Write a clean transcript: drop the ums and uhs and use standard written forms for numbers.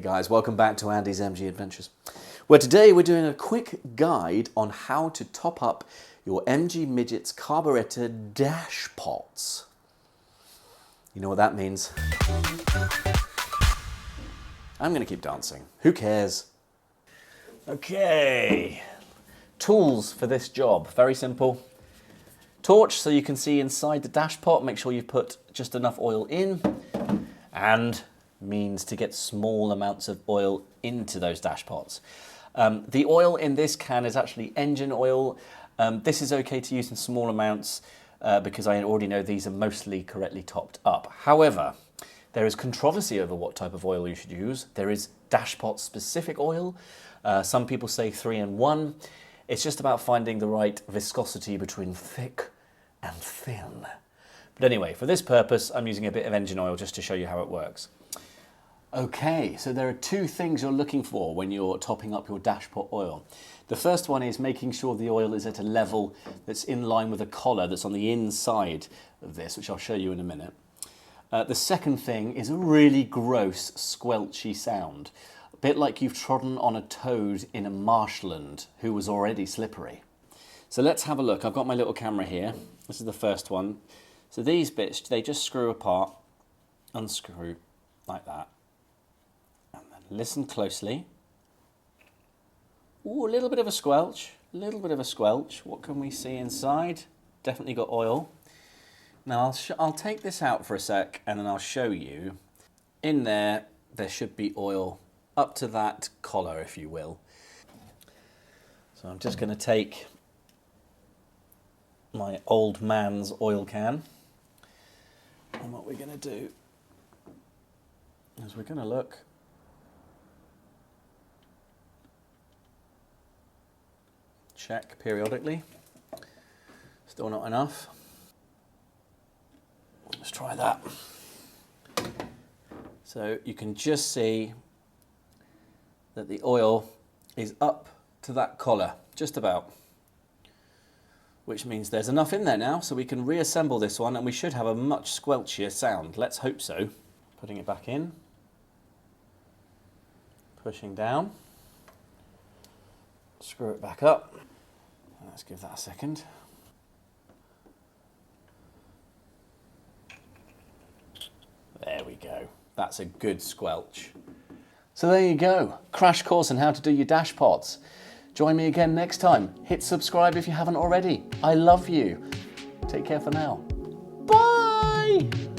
guys, welcome back to Andy's MG Adventures, where today we're doing a quick guide on how to top up your MG Midget's Carburettor Dashpots. You know what that means? I'm going to keep dancing. Who cares? Okay. Tools for this job. Very simple. Torch so you can see inside the dashpot. Make sure you put just enough oil in. And means to get small amounts of oil into those dashpots. The oil in this can is actually engine oil. This is okay to use in small amounts because I already know these are mostly correctly topped up. However, there is controversy over what type of oil you should use. There is dashpot specific oil. Some people say 3-in-1. It's just about finding the right viscosity between thick and thin. But anyway, for this purpose, I'm using a bit of engine oil just to show you how it works. Okay, so there are two things you're looking for when you're topping up your dashpot oil. The first one is making sure the oil is at a level that's in line with a collar that's on the inside of this, which I'll show you in a minute. The second thing is a really gross, squelchy sound, a bit like you've trodden on a toad in a marshland who was already slippery. So let's have a look. I've got my little camera here. This is the first one. So these bits, they just screw apart, unscrew like that. Listen closely. Ooh, a little bit of a squelch, a little bit of a squelch. What can we see inside? Definitely got oil. Now I'll take this out for a sec and then I'll show you. In there, there should be oil up to that collar, if you will. So I'm just going to take my old man's oil can. And what we're going to do is we're going to look. Check periodically. Still not enough. Let's try that. So you can just see that the oil is up to that collar, just about. Which means there's enough in there now, so we can reassemble this one and we should have a much squelchier sound. Let's hope so. Putting it back in. Pushing down. Screw it back up. Let's give that a second. There we go. That's a good squelch. So there you go. Crash course on how to do your dashpots. Join me again next time. Hit subscribe if you haven't already. I love you. Take care for now. Bye!